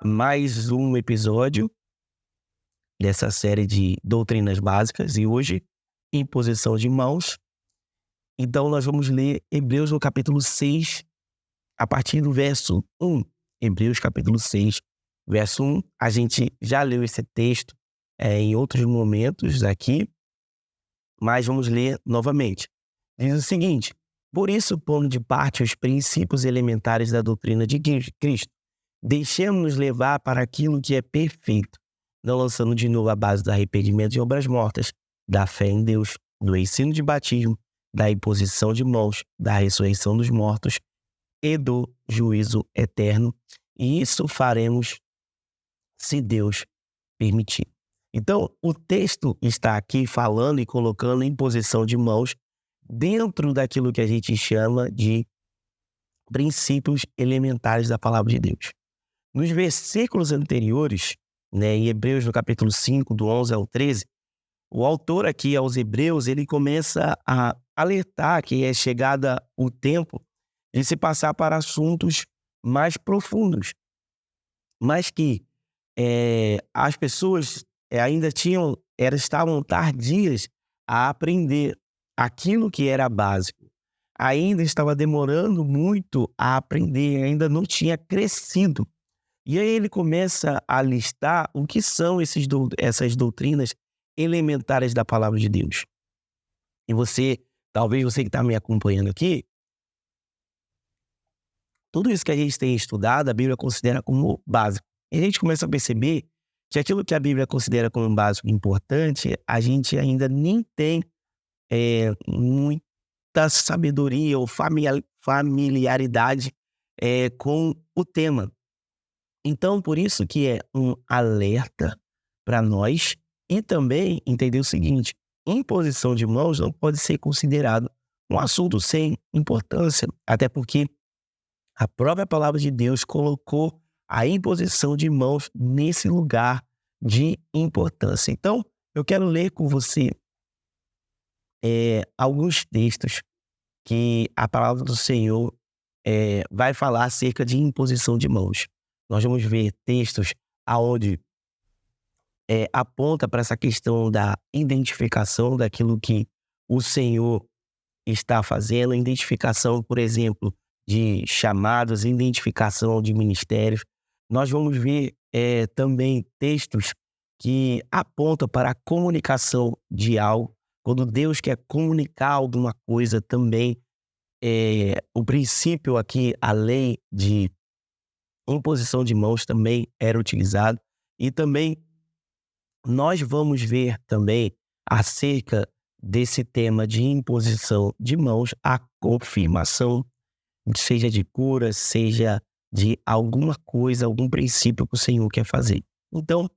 Mais um episódio dessa série de doutrinas básicas e hoje imposição de mãos. Então nós vamos ler Hebreus no capítulo 6, a partir do verso 1. Hebreus capítulo 6, verso 1. A gente já leu esse texto em outros momentos aqui, mas vamos ler novamente. Diz o seguinte: por isso, pondo de parte os princípios elementares da doutrina de Cristo, deixemos-nos levar para aquilo que é perfeito, não lançando de novo a base do arrependimento de obras mortas, da fé em Deus, do ensino de batismo, da imposição de mãos, da ressurreição dos mortos e do juízo eterno. E isso faremos se Deus permitir. Então, o texto está aqui falando e colocando imposição de mãos dentro daquilo que a gente chama de princípios elementares da palavra de Deus. Nos versículos anteriores, em Hebreus no capítulo 5, do 11 ao 13, o autor aqui aos Hebreus, ele começa a alertar que é chegada o tempo de se passar para assuntos mais profundos, mas que as pessoas ainda estavam tardias a aprender aquilo que era básico. Ainda estava demorando muito a aprender, ainda não tinha crescido. E aí ele começa a listar o que são essas doutrinas elementares da palavra de Deus. E talvez você que está me acompanhando aqui, tudo isso que a gente tem estudado, a Bíblia considera como básico. E a gente começa a perceber que aquilo que a Bíblia considera como básico e importante, a gente ainda nem tem muita sabedoria ou familiaridade com o tema. Então, por isso que é um alerta para nós e também entender o seguinte: imposição de mãos não pode ser considerado um assunto sem importância, até porque a própria palavra de Deus colocou a imposição de mãos nesse lugar de importância. Então, eu quero ler com você alguns textos que a palavra do Senhor vai falar acerca de imposição de mãos. Nós vamos ver textos aonde aponta para essa questão da identificação daquilo que o Senhor está fazendo, identificação, por exemplo, de chamados, identificação de ministérios. Nós vamos ver também textos que apontam para a comunicação de algo. Quando Deus quer comunicar alguma coisa também, o princípio aqui, a lei de imposição de mãos também era utilizado. E também nós vamos ver também acerca desse tema de imposição de mãos, a confirmação, seja de cura, seja de alguma coisa, algum princípio que o Senhor quer fazer. Então,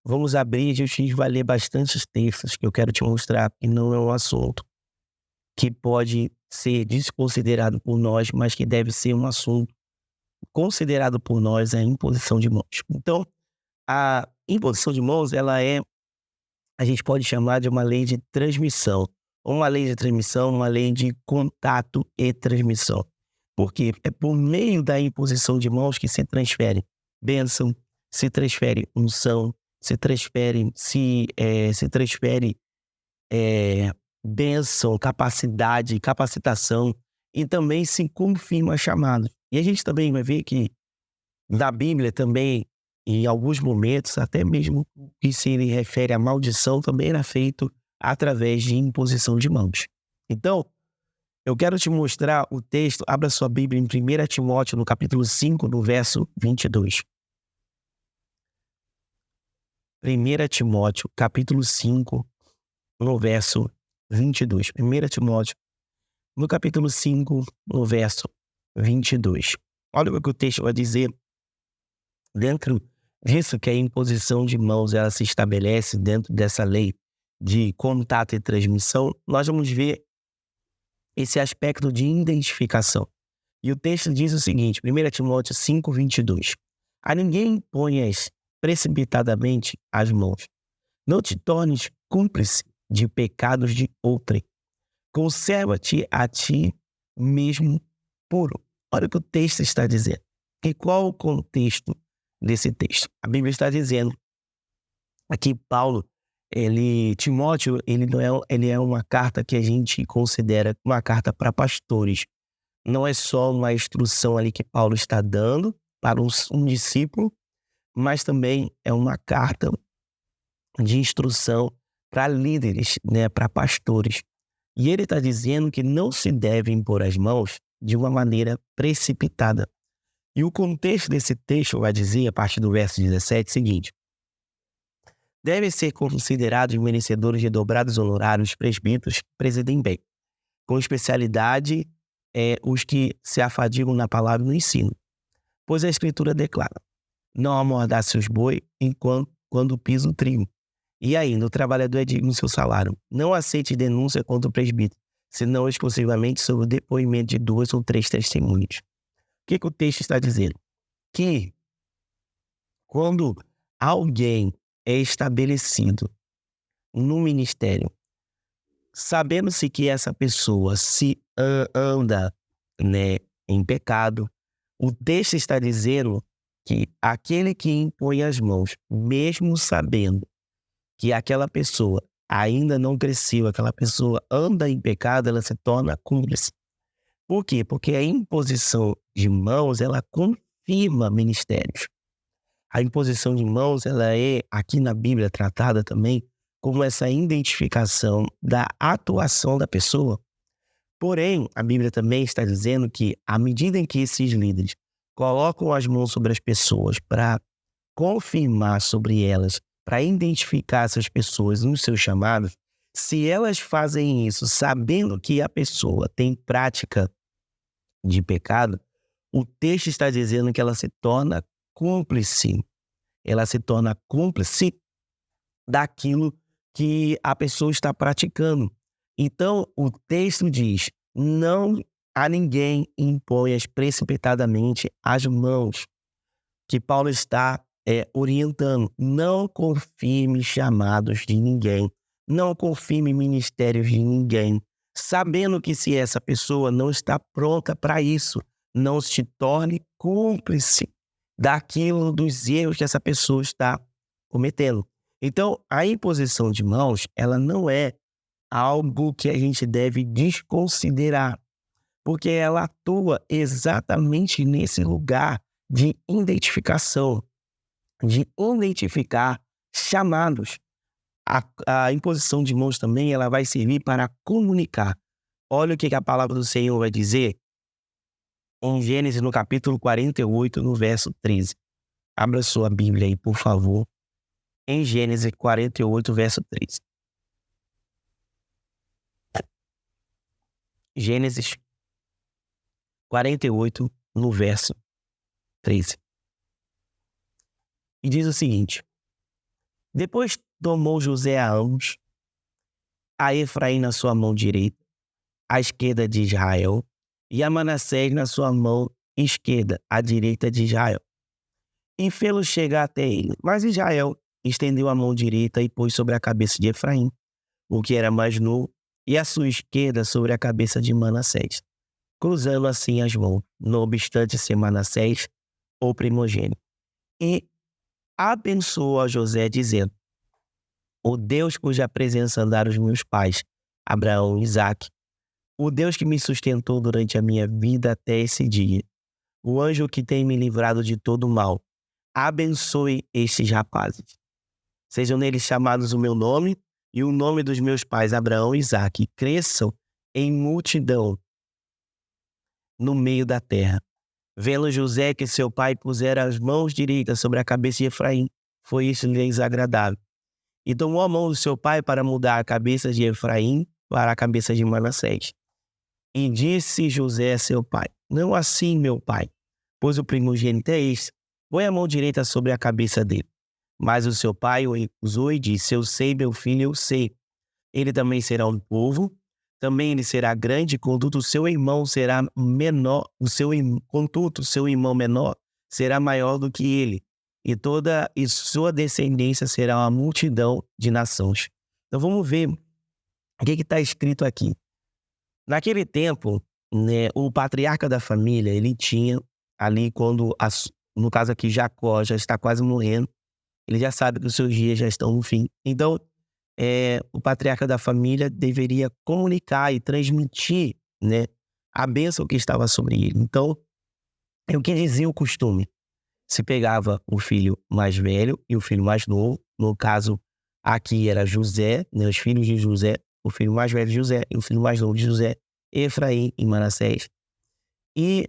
vamos abrir, a gente vai ler bastantes textos que eu quero te mostrar que não é um assunto que pode ser desconsiderado por nós, mas que deve ser um assunto considerado por nós, a imposição de mãos. Então, a imposição de mãos, a gente pode chamar de uma lei de transmissão. Uma lei de transmissão, uma lei de contato e transmissão. Porque é por meio da imposição de mãos que se transfere bênção, se transfere unção, se transfere bênção, capacidade, capacitação e também se confirma chamado. E a gente também vai ver que na Bíblia também, em alguns momentos, até mesmo que se refere à maldição, também era feito através de imposição de mãos. Então, eu quero te mostrar o texto. Abra sua Bíblia em 1 Timóteo, no capítulo 5, no verso 22. 1 Timóteo, capítulo 5, no verso 22. 1 Timóteo, no capítulo 5, no verso 22. Olha o que o texto vai dizer. Dentro disso que a imposição de mãos ela se estabelece dentro dessa lei de contato e transmissão, nós vamos ver esse aspecto de identificação. E o texto diz o seguinte, 1 Timóteo 5, 22. A ninguém imponhas precipitadamente as mãos. Não te tornes cúmplice de pecados de outrem. Conserva-te a ti mesmo puro Olha o que o texto está dizendo. E qual o contexto desse texto? A Bíblia está dizendo aqui Paulo, Timóteo, ele é uma carta que a gente considera uma carta para pastores. Não é só uma instrução ali que Paulo está dando para um discípulo, mas também é uma carta de instrução para líderes, né, para pastores. E ele está dizendo que não se deve impor as mãos de uma maneira precipitada. E o contexto desse texto vai dizer, a partir do verso 17, o seguinte: devem ser considerados merecedores de dobrados honorários presbíteros que presidem bem, com especialidade os que se afadigam na palavra e no ensino. Pois a Escritura declara: não amordace os bois quando pisa o trigo. E ainda, o trabalhador é digno do seu salário. Não aceite denúncia contra o presbítero, senão exclusivamente sobre o depoimento de 2 ou 3 testemunhas. O que o texto está dizendo? Que quando alguém é estabelecido no ministério, sabendo-se que essa pessoa se anda, né, em pecado, o texto está dizendo que aquele que impõe as mãos, mesmo sabendo que aquela pessoa ainda não cresceu, aquela pessoa anda em pecado, ela se torna cúmplice. Por quê? Porque a imposição de mãos, ela confirma ministérios. A imposição de mãos, ela é, aqui na Bíblia, tratada também como essa identificação da atuação da pessoa. Porém, a Bíblia também está dizendo que, à medida em que esses líderes colocam as mãos sobre as pessoas para confirmar sobre elas, para identificar essas pessoas nos seus chamados, se elas fazem isso sabendo que a pessoa tem prática de pecado, o texto está dizendo que ela se torna cúmplice. Ela se torna cúmplice daquilo que a pessoa está praticando. Então, o texto diz: não a ninguém imponhas precipitadamente as mãos, que Paulo está orientando. Não confirme chamados de ninguém, não confirme ministérios de ninguém, sabendo que se essa pessoa não está pronta para isso, não se torne cúmplice daquilo, dos erros que essa pessoa está cometendo. Então, a imposição de mãos, ela não é algo que a gente deve desconsiderar, porque ela atua exatamente nesse lugar de identificação, de identificar chamados. A imposição de mãos também, ela vai servir para comunicar. Olha o que a palavra do Senhor vai dizer em Gênesis, no capítulo 48, no verso 13. Abra sua Bíblia aí, por favor. Em Gênesis 48, verso 13. Gênesis 48, no verso 13. E diz o seguinte: depois tomou José a ambos, a Efraim na sua mão direita, à esquerda de Israel, e a Manassés na sua mão esquerda, à direita de Israel, e fê-lo chegar até ele. Mas Israel estendeu a mão direita e pôs sobre a cabeça de Efraim, o que era mais novo, e a sua esquerda sobre a cabeça de Manassés, cruzando assim as mãos, não obstante ser Manassés o primogênito. E abençoou a José, dizendo: o Deus cuja presença andaram os meus pais, Abraão e Isaque, o Deus que me sustentou durante a minha vida até esse dia, o anjo que tem me livrado de todo mal, abençoe estes rapazes. Sejam neles chamados o meu nome e o nome dos meus pais, Abraão e Isaque, e cresçam em multidão no meio da terra. Vendo José que seu pai pusera as mãos direitas sobre a cabeça de Efraim, foi isso lhes agradável. E tomou a mão do seu pai para mudar a cabeça de Efraim para a cabeça de Manassés. E disse José a seu pai: não assim, meu pai, pois o primogênito é este. Põe a mão direita sobre a cabeça dele. Mas o seu pai o recusou e disse: eu sei, meu filho, eu sei. Ele também será um povo, também ele será grande, contudo o seu irmão será menor, contudo o seu irmão menor será maior do que ele, e sua descendência será uma multidão de nações. Então vamos ver o que está escrito aqui. Naquele tempo, né, o patriarca da família, ele tinha ali quando, no caso aqui, Jacó já está quase morrendo, ele já sabe que os seus dias já estão no fim. Então, o patriarca da família deveria comunicar e transmitir, né, a bênção que estava sobre ele. Então, é o que dizia o costume. Se pegava o filho mais velho e o filho mais novo, no caso aqui era José, né, os filhos de José, o filho mais velho de José e o filho mais novo de José, Efraim e Manassés. E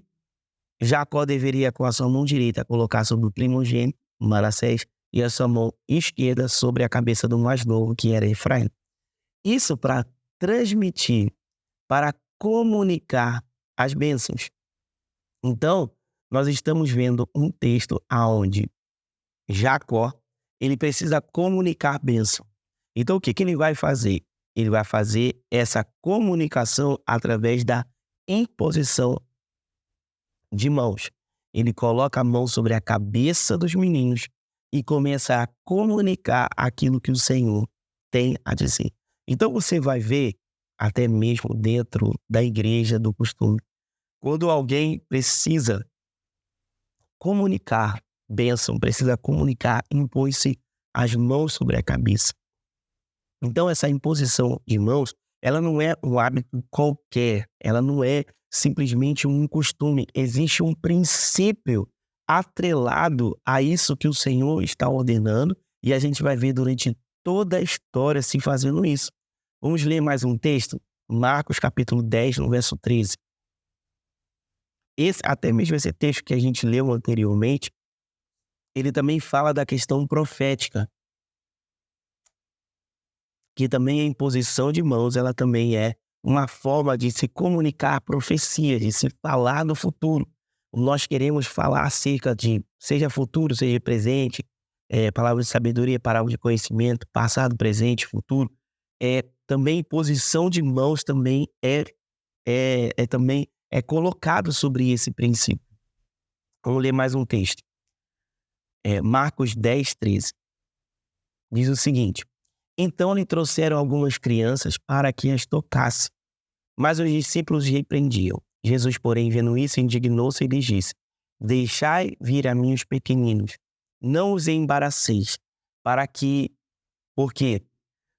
Jacó deveria com a sua mão direita colocar sobre o primogênito, Manassés, e a sua mão esquerda sobre a cabeça do mais novo, que era Efraim. Isso para transmitir, para comunicar as bênçãos. Então, nós estamos vendo um texto aonde Jacó, ele precisa comunicar a bênção. Então, o que ele vai fazer? Ele vai fazer essa comunicação através da imposição de mãos. Ele coloca a mão sobre a cabeça dos meninos e começa a comunicar aquilo que o Senhor tem a dizer. Então, você vai ver, até mesmo dentro da igreja, do costume, quando alguém precisa comunicar bênção, precisa comunicar, impõe-se as mãos sobre a cabeça. Então, essa imposição de mãos, ela não é um hábito qualquer, ela não é simplesmente um costume. Existe um princípio atrelado a isso que o Senhor está ordenando e a gente vai ver durante toda a história se fazendo isso. Vamos ler mais um texto? Marcos capítulo 10, no verso 13. Até mesmo esse texto que a gente leu anteriormente, ele também fala da questão profética, que também a imposição de mãos, ela também é uma forma de se comunicar a profecia, de se falar no futuro. Nós queremos falar acerca de, seja futuro, seja presente, palavra de sabedoria, palavra de conhecimento, passado, presente, futuro. Também imposição de mãos também também é colocado sobre esse princípio. Vamos ler mais um texto. Marcos 10, 13. Diz o seguinte: então lhe trouxeram algumas crianças para que as tocasse, mas os discípulos repreendiam. Jesus, porém, vendo isso, indignou-se e lhes disse: deixai vir a mim os pequeninos, não os embaraceis, porque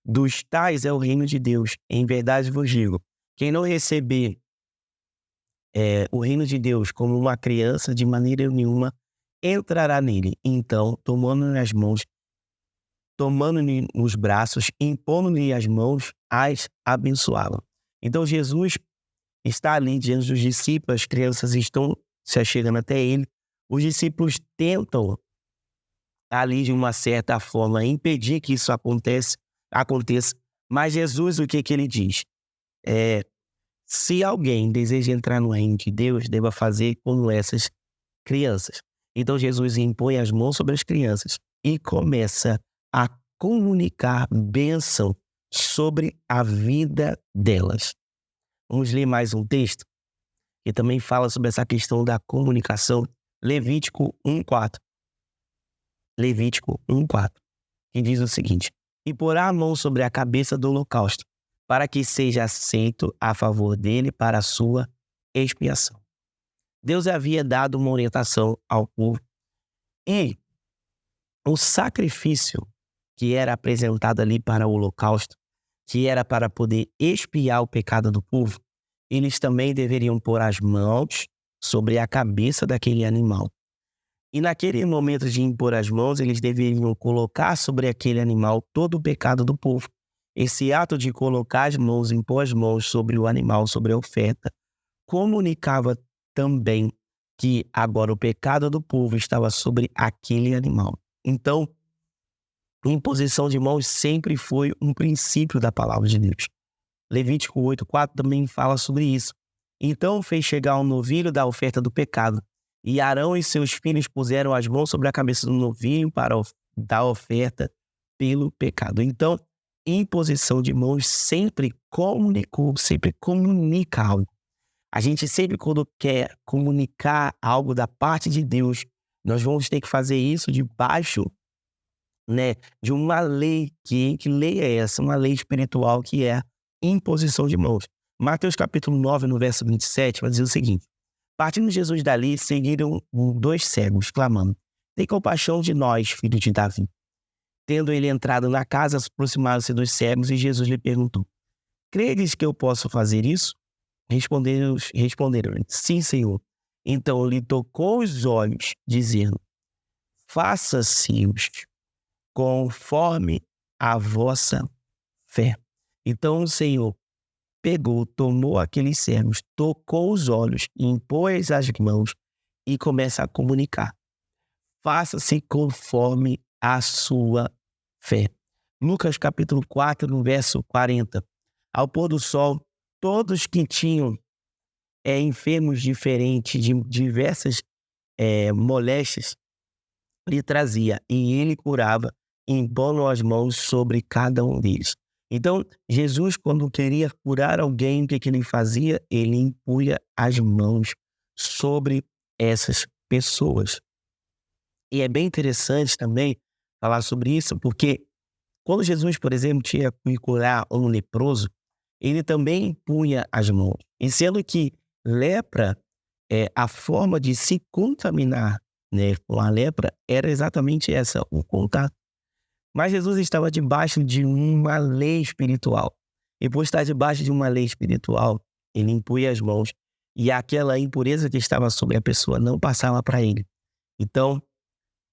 dos tais é o reino de Deus. Em verdade vos digo, quem não receber o reino de Deus como uma criança, de maneira nenhuma entrará nele. Então, tomando-lhe as mãos, tomando-lhe nos braços, impondo-lhe as mãos, as abençoava. Então, Jesus está ali diante dos discípulos, as crianças estão se achegando até ele. Os discípulos tentam, ali de uma certa forma, impedir que isso aconteça, mas Jesus, o que ele diz? Se alguém deseja entrar no reino de Deus, deva fazer como essas crianças. Então Jesus impõe as mãos sobre as crianças e começa a comunicar bênção sobre a vida delas. Vamos ler mais um texto que também fala sobre essa questão da comunicação. Levítico 1:4. Levítico 1:4, que diz o seguinte: e porá a mão sobre a cabeça do holocausto, para que seja aceito a favor dele para a sua expiação. Deus havia dado uma orientação ao povo e o sacrifício que era apresentado ali para o holocausto, que era para poder expiar o pecado do povo, eles também deveriam pôr as mãos sobre a cabeça daquele animal. E naquele momento de impor as mãos, eles deveriam colocar sobre aquele animal todo o pecado do povo. Esse ato de colocar as mãos, impor as mãos sobre o animal, sobre a oferta, comunicava também que agora o pecado do povo estava sobre aquele animal. Então, imposição de mãos sempre foi um princípio da palavra de Deus. Levítico 8:4 também fala sobre isso. Então fez chegar um novilho da oferta do pecado, e Arão e seus filhos puseram as mãos sobre a cabeça do novilho para dar oferta pelo pecado. Então, imposição de mãos sempre comunica algo. A gente sempre, quando quer comunicar algo da parte de Deus, nós vamos ter que fazer isso debaixo, né, de uma lei. Que lei é essa? Uma lei espiritual, que é imposição de mãos. Mateus capítulo 9, no verso 27, vai dizer o seguinte: partindo Jesus dali, seguiram 2 cegos, clamando: tem compaixão de nós, filho de Davi. Tendo ele entrado na casa, aproximaram-se 2 cegos e Jesus lhe perguntou: credes que eu posso fazer isso? Responderam-lhe: sim, Senhor. Então lhe tocou os olhos, dizendo: faça-se-os conforme a vossa fé. Então o Senhor pegou, tomou aqueles cegos, tocou os olhos, impôs as mãos e começa a comunicar: faça-se conforme a sua fé. Lucas capítulo 4, no verso 40. Ao pôr do sol, todos que tinham enfermos diferentes, de diversas moléstias, lhe trazia, e ele curava, impondo as mãos sobre cada um deles. Então, Jesus, quando queria curar alguém, o que ele fazia? Ele impunha as mãos sobre essas pessoas. E é bem interessante também falar sobre isso, porque quando Jesus, por exemplo, tinha que curar um leproso, ele também impunha as mãos. E sendo que lepra, a forma de se contaminar, né, com a lepra era exatamente essa, o contato. Mas Jesus estava debaixo de uma lei espiritual. E por estar debaixo de uma lei espiritual, ele impunha as mãos e aquela impureza que estava sobre a pessoa não passava para ele. Então,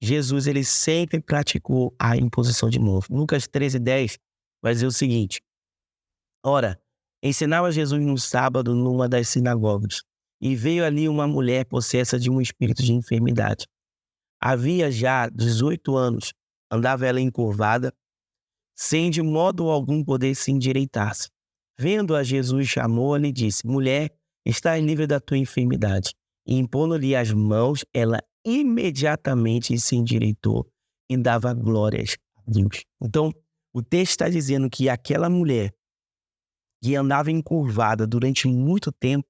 Jesus, ele sempre praticou a imposição de mãos. Lucas 13:10 vai dizer o seguinte: ora, ensinava Jesus no sábado numa das sinagogas, e veio ali uma mulher possessa de um espírito de enfermidade. Havia já 18 anos, andava ela encurvada, sem de modo algum poder se endireitar-se. Vendo-a, Jesus chamou-a e disse: mulher, estás livre da tua enfermidade. E impondo-lhe as mãos, ela imediatamente se endireitou e dava glórias a Deus. Então, o texto está dizendo que aquela mulher que andava encurvada durante muito tempo,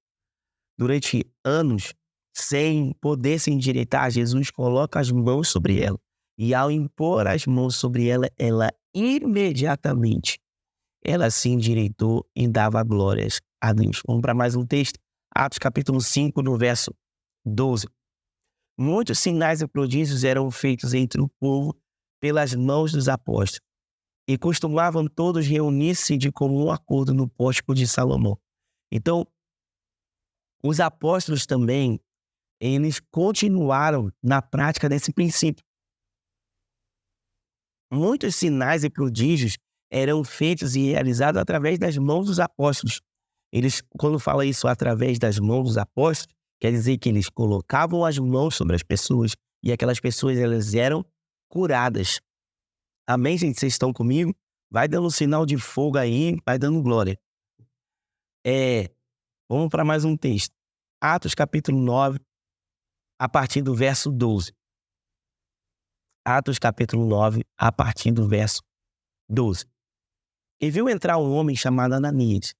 durante anos, sem poder se endireitar, Jesus coloca as mãos sobre ela. E ao impor as mãos sobre ela, ela imediatamente, ela se endireitou e dava glórias a Deus. Vamos para mais um texto. Atos capítulo 5, no verso 12. Muitos sinais e prodígios eram feitos entre o povo pelas mãos dos apóstolos. E costumavam todos reunir-se de comum acordo no pórtico de Salomão. Então, os apóstolos também, eles continuaram na prática desse princípio. Muitos sinais e prodígios eram feitos e realizados através das mãos dos apóstolos. Eles, quando fala isso através das mãos dos apóstolos, quer dizer que eles colocavam as mãos sobre as pessoas e aquelas pessoas, elas eram curadas. Amém, gente? Vocês estão comigo? Vai dando um sinal de fogo aí, vai dando glória. Vamos para mais um texto. Atos capítulo 9, a partir do verso 12. Atos capítulo 9, a partir do verso 12. E viu entrar um homem chamado Ananias,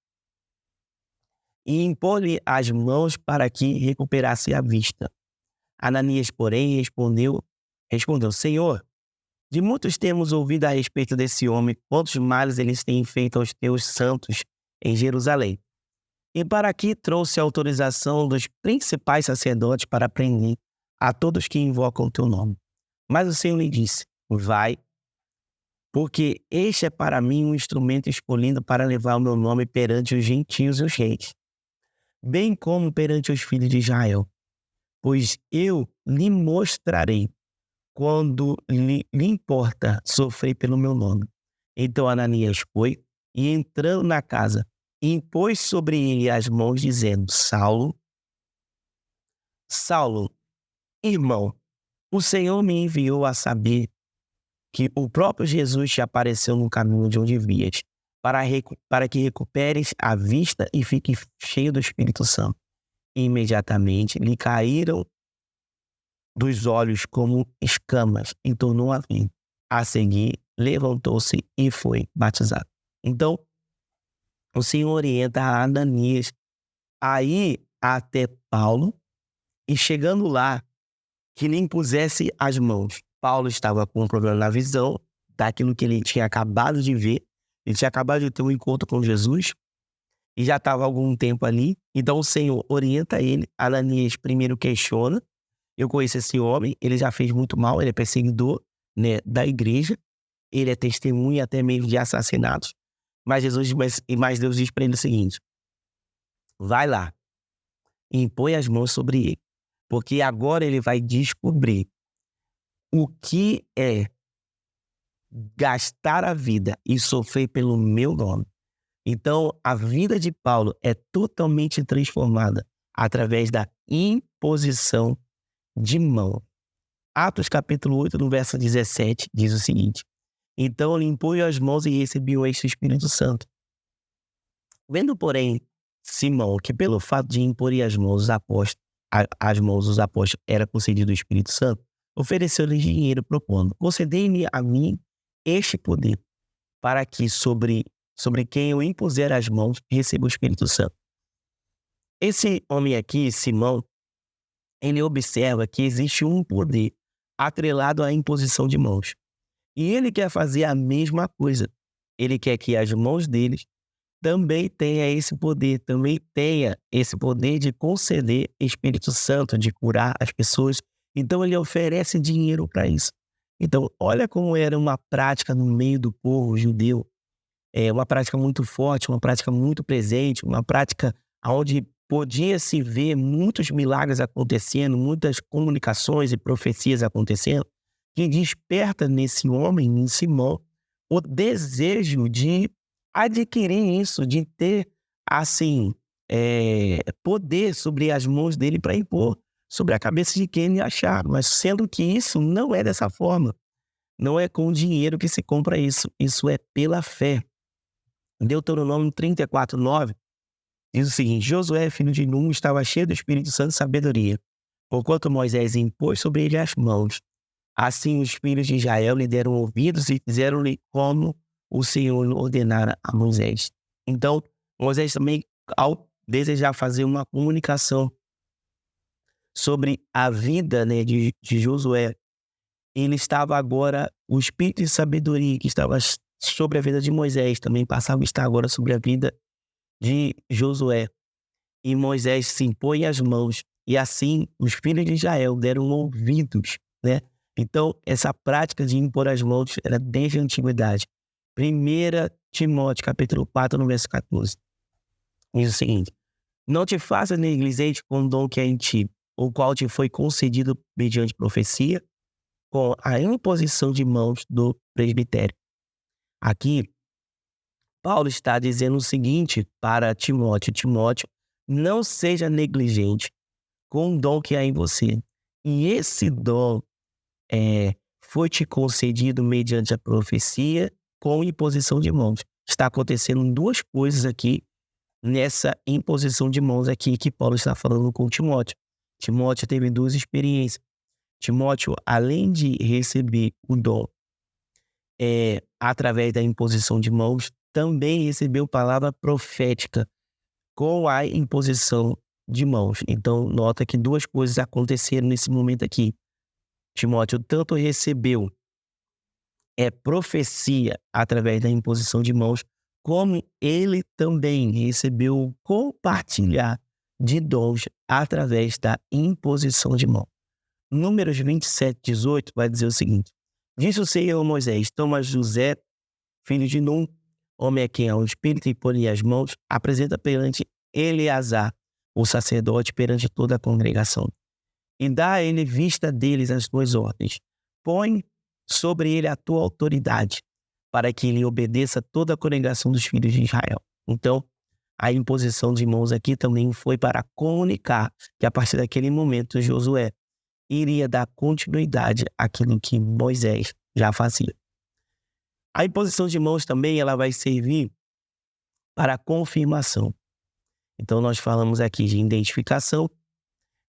e impor-lhe as mãos para que recuperasse a vista. Ananias, porém, respondeu: Senhor, de muitos temos ouvido a respeito desse homem, quantos males eles têm feito aos teus santos em Jerusalém. E para aqui trouxe a autorização dos principais sacerdotes para prender a todos que invocam o teu nome. Mas o Senhor lhe disse: vai, porque este é para mim um instrumento escolhido para levar o meu nome perante os gentios e os reis, bem como perante os filhos de Israel. Pois eu lhe mostrarei quando lhe importa sofrer pelo meu nome. Então Ananias foi, e entrando na casa, impôs sobre ele as mãos, dizendo: Saulo, irmão, o Senhor me enviou a saber que o próprio Jesus te apareceu no caminho de onde vias, para que recuperes a vista e fique cheio do Espírito Santo. E imediatamente lhe caíram dos olhos como escamas e tornou a ver. A seguir, levantou-se e foi batizado. Então, o Senhor orienta a Ananias a ir até Paulo e, chegando lá, que lhe impusesse as mãos. Paulo estava com um problema na visão daquilo que ele tinha acabado de ver. Ele tinha acabado de ter um encontro com Jesus e já estava há algum tempo ali. Então o Senhor orienta ele. Ananias primeiro questiona: eu conheço esse homem, ele já fez muito mal, ele é perseguidor, né, da igreja, ele é testemunha até mesmo de assassinatos. Mas Deus diz para ele o seguinte: vai lá, e impõe as mãos sobre ele, porque agora ele vai descobrir o que é gastar a vida e sofrer pelo meu nome. Então, a vida de Paulo é totalmente transformada através da imposição de mão. Atos capítulo 8, no verso 17, diz o seguinte: então ele impôs as mãos e recebeu este Espírito Santo. Vendo, porém, Simão, que pelo fato de impor as mãos dos apóstolos era concedido o Espírito Santo, ofereceu-lhes dinheiro, propondo: concedei-me a mim este poder, para que sobre quem eu impuser as mãos receba o Espírito Santo. Esse homem aqui, Simão, ele observa que existe um poder atrelado à imposição de mãos. E ele quer fazer a mesma coisa. Ele quer que as mãos deles também tenha esse poder de conceder Espírito Santo, de curar as pessoas. Então ele oferece dinheiro para isso. Então olha como era uma prática no meio do povo judeu. É uma prática muito forte, uma prática muito presente, uma prática onde podia se ver muitos milagres acontecendo, muitas comunicações e profecias acontecendo, que desperta nesse homem, em Simão, o desejo de adquirir isso, de ter, assim, poder sobre as mãos dele para impor sobre a cabeça de quem ele achar. Mas sendo que isso não é dessa forma, não é com o dinheiro que se compra isso, isso é pela fé. Deuteronômio 34:9 diz o seguinte: Josué, filho de Num, estava cheio do Espírito Santo e sabedoria, porquanto Moisés impôs sobre ele as mãos. Assim os filhos de Israel lhe deram ouvidos e fizeram-lhe como o Senhor ordenara a Moisés. Então, Moisés também, ao desejar fazer uma comunicação sobre a vida, né, de Josué, ele estava agora, o espírito de sabedoria que estava sobre a vida de Moisés também passava a estar agora sobre a vida de Josué. E Moisés se impõe as mãos, e assim os filhos de Israel deram ouvidos, né? Então, essa prática de impor as mãos era desde a antiguidade. 1 Timóteo, capítulo 4, no verso 14. Diz o seguinte: não te faças negligente com o dom que é em ti, o qual te foi concedido mediante profecia, com a imposição de mãos do presbitério. Aqui, Paulo está dizendo o seguinte para Timóteo: Timóteo, não seja negligente com o dom que há em você. E esse dom foi te concedido mediante a profecia com imposição de mãos. Está acontecendo duas coisas aqui nessa imposição de mãos aqui que Paulo está falando com Timóteo. Timóteo teve duas experiências. Timóteo, além de receber o dom através da imposição de mãos, também recebeu palavra profética com a imposição de mãos. Então, nota que duas coisas aconteceram nesse momento aqui. Timóteo tanto recebeu profecia através da imposição de mãos, como ele também recebeu compartilhar de dons através da imposição de mão. Números 27:18 vai dizer o seguinte: disse o Senhor a Moisés: toma José, filho de Num, homem a quem há um espírito, e põe as mãos, apresenta perante Eleazar, o sacerdote, perante toda a congregação. E dá a ele vista deles as tuas ordens. Põe sobre ele a tua autoridade, para que ele obedeça toda a congregação dos filhos de Israel. Então, a imposição de mãos aqui também foi para comunicar que a partir daquele momento Josué iria dar continuidade àquilo que Moisés já fazia. A imposição de mãos também ela vai servir para confirmação. Então, nós falamos aqui de identificação,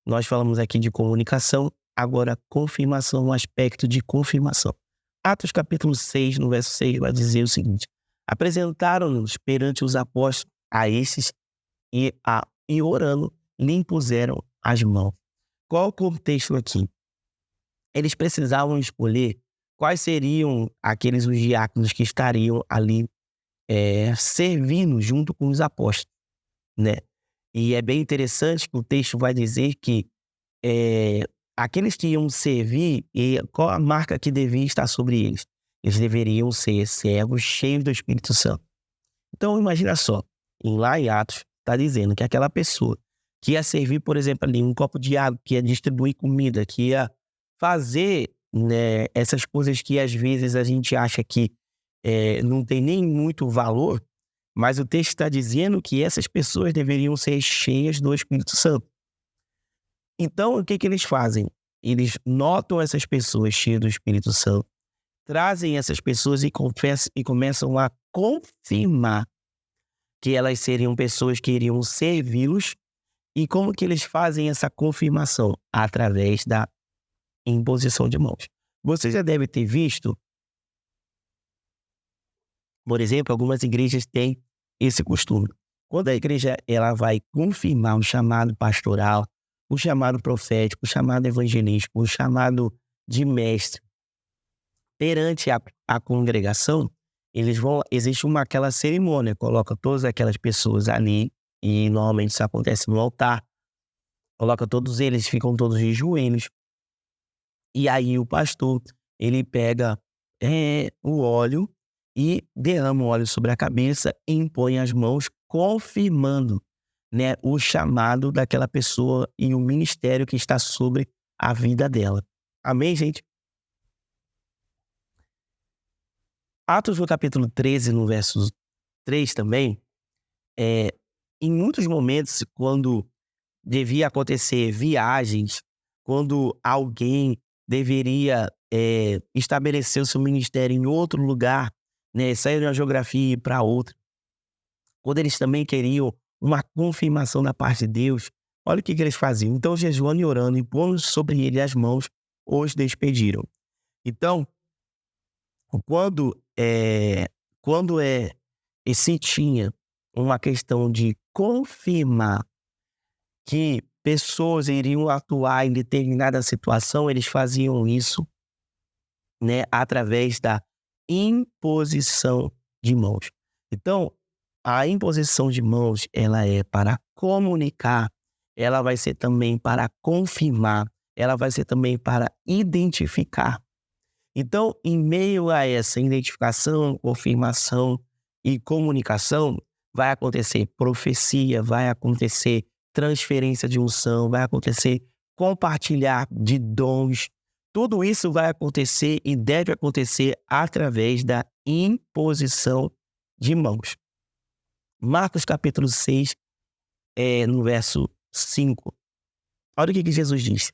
nós falamos aqui de comunicação, agora confirmação, um aspecto de confirmação. Atos capítulo 6, no verso 6, vai dizer o seguinte: apresentaram-nos perante os apóstolos a esses e orando, lhe impuseram as mãos. Qual o contexto aqui? Eles precisavam escolher quais seriam aqueles os diáconos que estariam ali servindo junto com os apóstolos. né? E é bem interessante que o texto vai dizer que aqueles que iam servir, e qual a marca que devia estar sobre eles? Eles deveriam ser servos cheios do Espírito Santo. Então, imagina só, lá em Atos, está dizendo que aquela pessoa que ia servir, por exemplo, ali um copo de água, que ia distribuir comida, que ia fazer, né, essas coisas que às vezes a gente acha que não tem nem muito valor, mas o texto está dizendo que essas pessoas deveriam ser cheias do Espírito Santo. Então, o que eles fazem? Eles notam essas pessoas cheias do Espírito Santo, trazem essas pessoas e começam a confirmar que elas seriam pessoas que iriam servi-los. E como que eles fazem essa confirmação? Através da imposição de mãos. Você já deve ter visto, por exemplo, algumas igrejas têm esse costume. Quando a igreja ela vai confirmar o chamado pastoral, o chamado profético, o chamado evangelístico, o chamado de mestre perante a congregação, existe aquela cerimônia, coloca todas aquelas pessoas ali, e normalmente isso acontece no altar, coloca todos eles, ficam todos de joelhos, e aí o pastor, ele pega o óleo e derrama o óleo sobre a cabeça e impõe as mãos, confirmando, né, o chamado daquela pessoa e o ministério que está sobre a vida dela. Amém, gente? Atos no capítulo 13, no verso 3 também, em muitos momentos, quando devia acontecer viagens, quando alguém deveria estabelecer o seu ministério em outro lugar, né, sair de uma geografia e ir para outra, quando eles também queriam uma confirmação da parte de Deus, olha o que eles faziam. Então, jejuando e orando, e pondo sobre ele as mãos, os despediram. Então, quando se tinha uma questão de confirmar que pessoas iriam atuar em determinada situação, eles faziam isso, né, através da imposição de mãos. Então, a imposição de mãos, ela é para comunicar, ela vai ser também para confirmar, ela vai ser também para identificar. Então, em meio a essa identificação, confirmação e comunicação, vai acontecer profecia, vai acontecer transferência de unção, vai acontecer compartilhar de dons. Tudo isso vai acontecer e deve acontecer através da imposição de mãos. Marcos capítulo 6, no verso 5. Olha o que Jesus disse.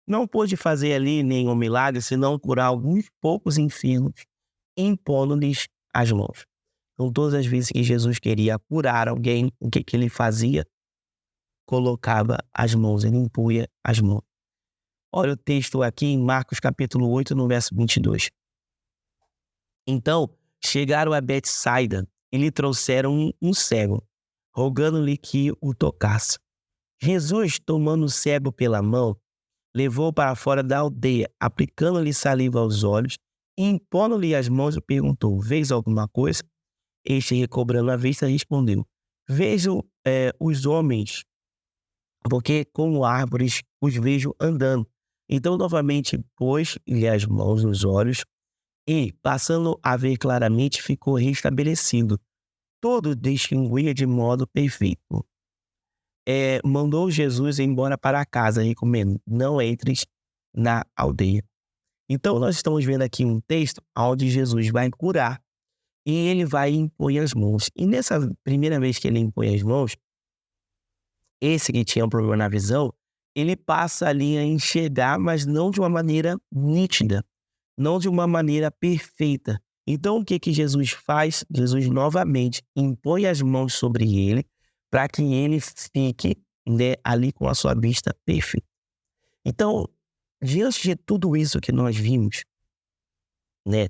Não pôde fazer ali nenhum milagre, senão curar alguns poucos enfermos, impondo-lhes as mãos. Então, todas as vezes que Jesus queria curar alguém, o que ele fazia? Colocava as mãos, ele impunha as mãos. Olha o texto aqui em Marcos capítulo 8, no verso 22. Então, chegaram a Betsaida e lhe trouxeram um cego, rogando-lhe que o tocasse. Jesus, tomando o cego pela mão, levou-o para fora da aldeia, aplicando-lhe saliva aos olhos, e impondo-lhe as mãos, perguntou: vês alguma coisa? Este, recobrando a vista, respondeu: vejo os homens, porque como árvores os vejo andando. Então, novamente, pôs-lhe as mãos nos olhos, e, passando a ver claramente, ficou restabelecido. Todo distinguia de modo perfeito. Mandou Jesus embora para casa, recomendo: não entres na aldeia. Então, nós estamos vendo aqui um texto onde Jesus vai curar e ele vai impor as mãos. E nessa primeira vez que ele impõe as mãos, esse que tinha um problema na visão, ele passa ali a enxergar, mas não de uma maneira nítida, não de uma maneira perfeita. Então, o que Jesus faz? Jesus novamente impõe as mãos sobre ele para que ele fique, né, ali com a sua vista perfeita. Então, diante de tudo isso que nós vimos, né,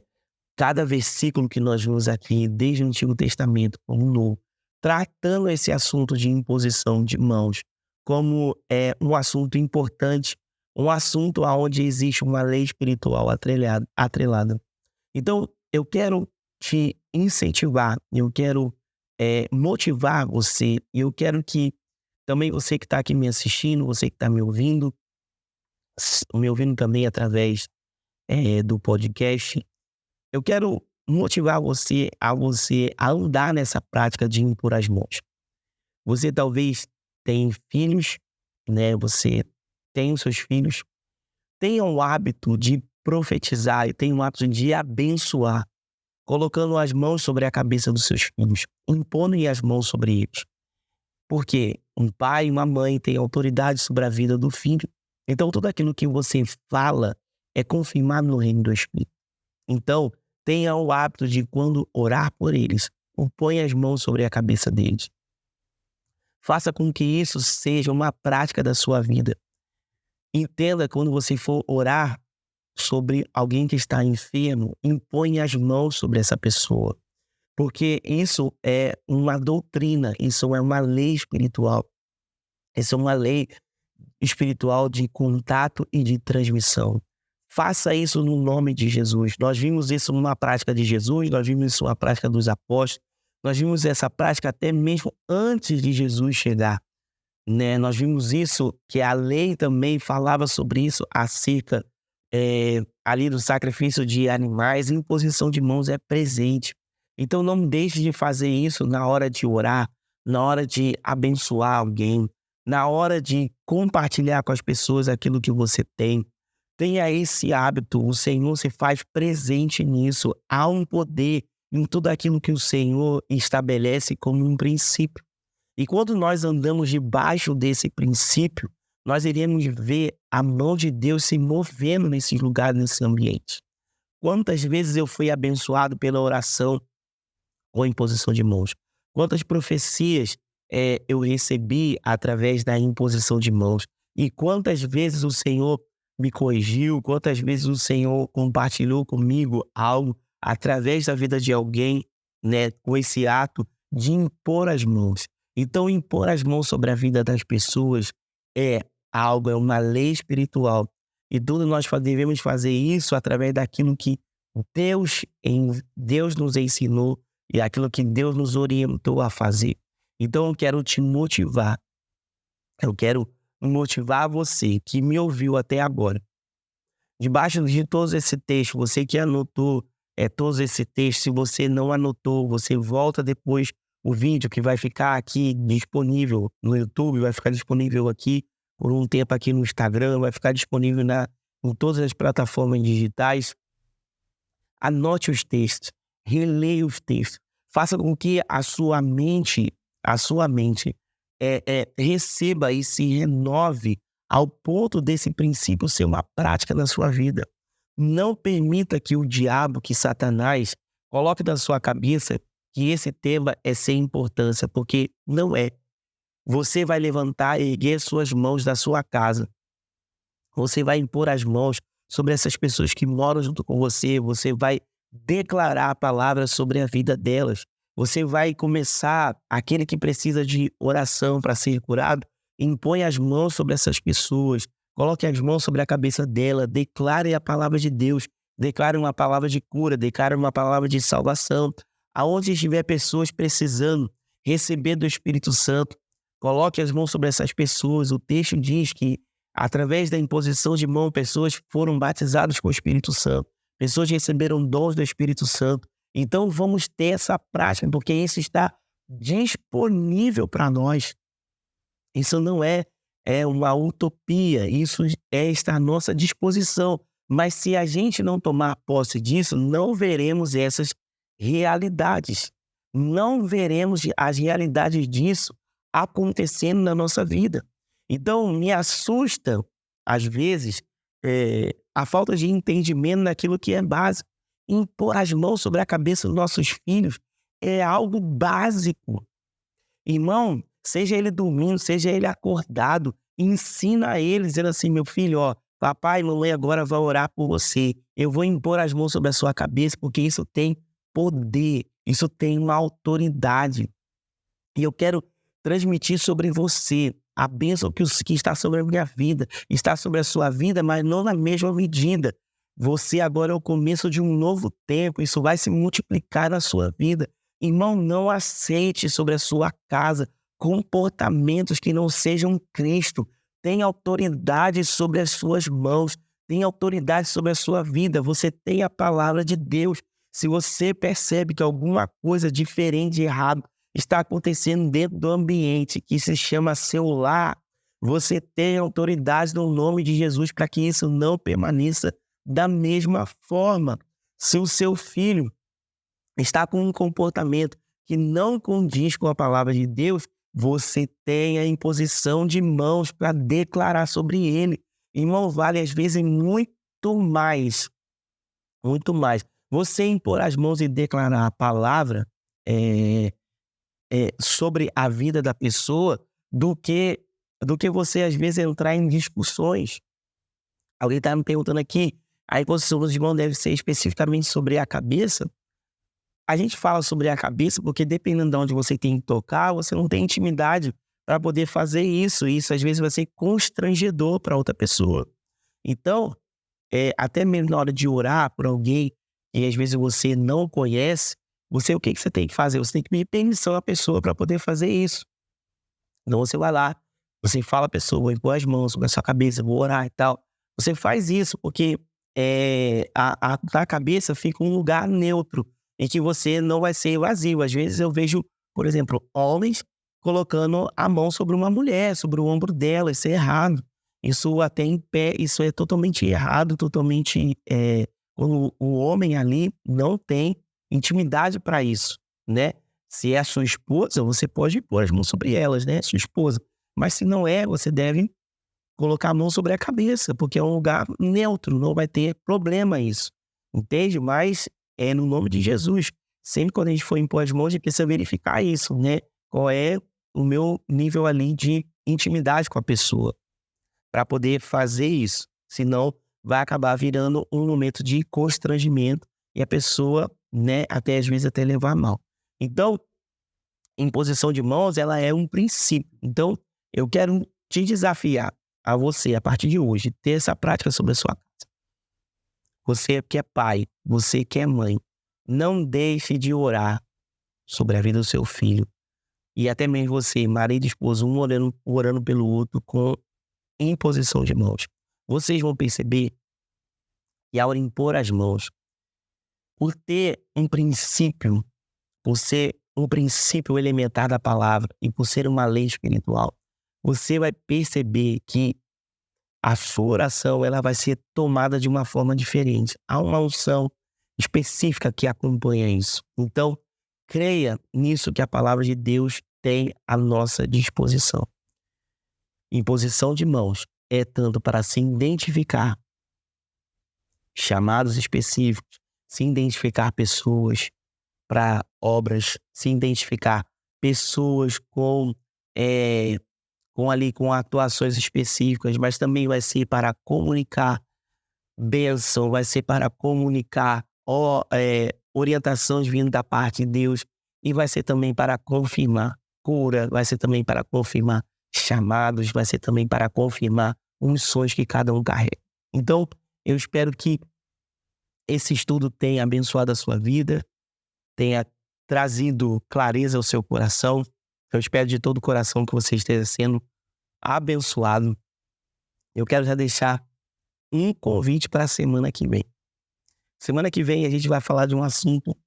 cada versículo que nós vimos aqui, desde o Antigo Testamento como o Novo, tratando esse assunto de imposição de mãos como um assunto importante, um assunto onde existe uma lei espiritual atrelada. Então, eu quero te incentivar, eu quero motivar você. E eu quero que também você que está aqui me assistindo, você que está me ouvindo também através do podcast, eu quero motivar você a andar nessa prática de impor as mãos. Você talvez tenha filhos, né? Você tem os seus filhos, tenha o hábito de profetizar e tenha o hábito de abençoar, colocando as mãos sobre a cabeça dos seus filhos, impondo as mãos sobre eles. Porque um pai e uma mãe têm autoridade sobre a vida do filho. Então, tudo aquilo que você fala é confirmado no reino do Espírito. Então, tenha o hábito de, quando orar por eles, ponha as mãos sobre a cabeça deles. Faça com que isso seja uma prática da sua vida. Entenda, quando você for orar sobre alguém que está enfermo, imponha as mãos sobre essa pessoa. Porque isso é uma doutrina, isso é uma lei espiritual. Isso é uma lei espiritual de contato e de transmissão. Faça isso no nome de Jesus. Nós vimos isso numa prática de Jesus, nós vimos isso na prática dos apóstolos, nós vimos essa prática até mesmo antes de Jesus chegar, né? Nós vimos isso, que a lei também falava sobre isso, acerca ali do sacrifício de animais, e imposição de mãos é presente. Então não deixe de fazer isso na hora de orar, na hora de abençoar alguém, na hora de compartilhar com as pessoas aquilo que você tem. Tenha esse hábito, o Senhor se faz presente nisso. Há um poder em tudo aquilo que o Senhor estabelece como um princípio. E quando nós andamos debaixo desse princípio, nós iremos ver a mão de Deus se movendo nesse lugar, nesse ambiente. Quantas vezes eu fui abençoado pela oração ou imposição de mãos? Quantas profecias eu recebi através da imposição de mãos? E quantas vezes o Senhor me corrigiu, quantas vezes o Senhor compartilhou comigo algo através da vida de alguém, né, com esse ato de impor as mãos. Então, impor as mãos sobre a vida das pessoas é uma lei espiritual. E tudo nós devemos fazer isso através daquilo que Deus nos ensinou e aquilo que Deus nos orientou a fazer. Então, eu quero te motivar. Eu quero motivar você que me ouviu até agora. Debaixo de todo esse texto, você que anotou todos esse texto, se você não anotou, você volta depois o vídeo que vai ficar aqui disponível no YouTube, vai ficar disponível aqui por um tempo aqui no Instagram, vai ficar disponível em todas as plataformas digitais. Anote os textos, releia os textos, faça com que a sua mente receba e se renove ao ponto desse princípio ser uma prática na sua vida. Não permita que o diabo, que Satanás, coloque na sua cabeça que esse tema é sem importância, porque não é. Você vai levantar e erguer suas mãos da sua casa. Você vai impor as mãos sobre essas pessoas que moram junto com você. Você vai declarar a palavra sobre a vida delas. Você vai começar, aquele que precisa de oração para ser curado, impõe as mãos sobre essas pessoas, coloque as mãos sobre a cabeça dela, declare a palavra de Deus, declare uma palavra de cura, declare uma palavra de salvação. Aonde estiver pessoas precisando receber do Espírito Santo, coloque as mãos sobre essas pessoas. O texto diz que, através da imposição de mão, pessoas foram batizadas com o Espírito Santo, pessoas receberam dons do Espírito Santo. Então vamos ter essa prática, porque isso está disponível para nós. Isso não é uma utopia, isso está à nossa disposição. Mas se a gente não tomar posse disso, não veremos essas realidades. Não veremos as realidades disso acontecendo na nossa vida. Então, me assusta, às vezes, a falta de entendimento naquilo que é básico. Impor as mãos sobre a cabeça dos nossos filhos é algo básico. Irmão, seja ele dormindo, seja ele acordado, ensina a ele, dizendo assim: meu filho, papai e mamãe agora vão orar por você. Eu vou impor as mãos sobre a sua cabeça, porque isso tem poder, isso tem uma autoridade. E eu quero transmitir sobre você a bênção que está sobre a minha vida, está sobre a sua vida, mas não na mesma medida. Você agora é o começo de um novo tempo, isso vai se multiplicar na sua vida. Irmão, não aceite sobre a sua casa comportamentos que não sejam Cristo. Tem autoridade sobre as suas mãos, tem autoridade sobre a sua vida. Você tem a palavra de Deus. Se você percebe que alguma coisa diferente e errado está acontecendo dentro do ambiente que se chama seu lar, você tem autoridade no nome de Jesus para que isso não permaneça da mesma forma. Se o seu filho está com um comportamento que não condiz com a palavra de Deus, você tem a imposição de mãos para declarar sobre ele. Irmão, vale às vezes muito mais. Você impor as mãos e declarar a palavra sobre a vida da pessoa do que você às vezes entrar em discussões. Alguém está me perguntando aqui, a imposição dos mãos deve ser especificamente sobre a cabeça? A gente fala sobre a cabeça porque dependendo de onde você tem que tocar, você não tem intimidade para poder fazer isso. Isso às vezes vai ser constrangedor para outra pessoa. Então, até mesmo na hora de orar por alguém e às vezes você não conhece, o que você tem que fazer? Você tem que pedir permissão à pessoa para poder fazer isso. Então você vai lá, você fala à pessoa, vou impor as mãos sobre a sua cabeça, vou orar e tal. Você faz isso porque a cabeça fica um lugar neutro, em que você não vai ser vazio. Às vezes eu vejo, por exemplo, homens colocando a mão sobre uma mulher, sobre o ombro dela. Isso é errado. Isso até em pé, isso é totalmente errado, totalmente... quando o homem ali não tem intimidade para isso, né? Se é a sua esposa, você pode pôr as mãos sobre elas, né? Sua esposa. Mas se não é, você deve colocar a mão sobre a cabeça, porque é um lugar neutro, não vai ter problema isso. Entende? Mas é no nome de Jesus. Sempre quando a gente for impor as mãos, a gente precisa verificar isso, né? Qual é o meu nível ali de intimidade com a pessoa para poder fazer isso. Senão, vai acabar virando um momento de constrangimento e a pessoa, né, até às vezes até levar mal. Então, imposição de mãos, ela é um princípio. Então, eu quero te desafiar a você, a partir de hoje, ter essa prática sobre a sua casa. Você que é pai, você que é mãe, não deixe de orar sobre a vida do seu filho. E até mesmo você, marido e esposa, um orando pelo outro com imposição de mãos. Vocês vão perceber que ao impor as mãos, por ter um princípio, por ser um princípio elementar da palavra e por ser uma lei espiritual, você vai perceber que a sua oração ela vai ser tomada de uma forma diferente. Há uma unção específica que acompanha isso. Então, creia nisso que a palavra de Deus tem à nossa disposição. Imposição de mãos é tanto para se identificar chamados específicos, se identificar pessoas para obras, se identificar pessoas com atuações específicas, mas também vai ser para comunicar bênção, vai ser para comunicar orientações vindo da parte de Deus e vai ser também para confirmar cura, vai ser também para confirmar chamados, vai ser também para confirmar unções que cada um carrega. Então, eu espero que esse estudo tenha abençoado a sua vida, tenha trazido clareza ao seu coração. Eu espero de todo o coração que você esteja sendo abençoado. Eu quero já deixar um convite para a semana que vem. Semana que vem a gente vai falar de um assunto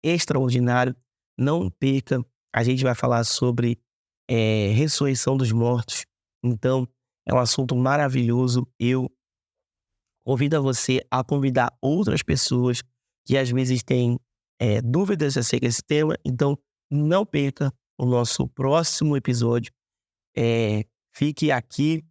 extraordinário. Não perca, a gente vai falar sobre ressurreição dos mortos. Então, é um assunto maravilhoso. Eu convido você a convidar outras pessoas que às vezes têm dúvidas acerca desse tema. Então, não perca o nosso próximo episódio. Fique aqui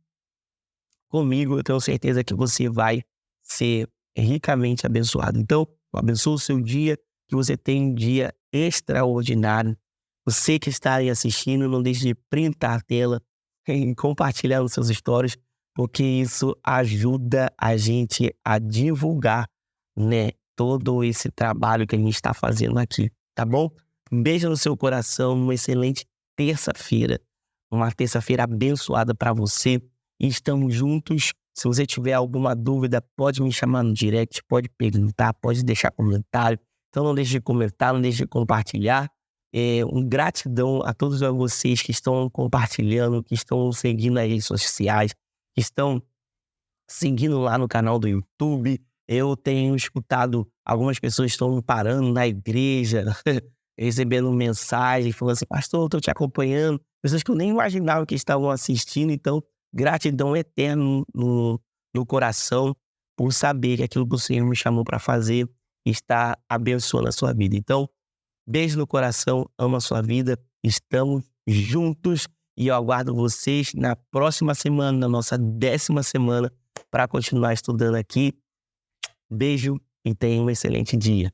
comigo, eu tenho certeza que você vai ser ricamente abençoado. Então, eu abençoo o seu dia, que você tenha um dia extraordinário. Você que está aí assistindo, não deixe de printar a tela e compartilhar nos seus stories, porque isso ajuda a gente a divulgar, né, todo esse trabalho que a gente está fazendo aqui, tá bom? Um beijo no seu coração, uma excelente terça-feira. Uma terça-feira abençoada para você. E estamos juntos. Se você tiver alguma dúvida, pode me chamar no direct, pode perguntar, pode deixar comentário. Então não deixe de comentar, não deixe de compartilhar. Gratidão a todos vocês que estão compartilhando, que estão seguindo nas redes sociais, que estão seguindo lá no canal do YouTube. Eu tenho escutado algumas pessoas estão me parando na igreja, recebendo mensagens, falando assim, pastor, eu estou te acompanhando. Pessoas que eu nem imaginava que estavam assistindo. Então, gratidão eterna no coração por saber que aquilo que o Senhor me chamou para fazer está abençoando a sua vida. Então, beijo no coração, amo a sua vida, estamos juntos e eu aguardo vocês na próxima semana, na nossa 10ª semana, para continuar estudando aqui. Beijo e tenha um excelente dia.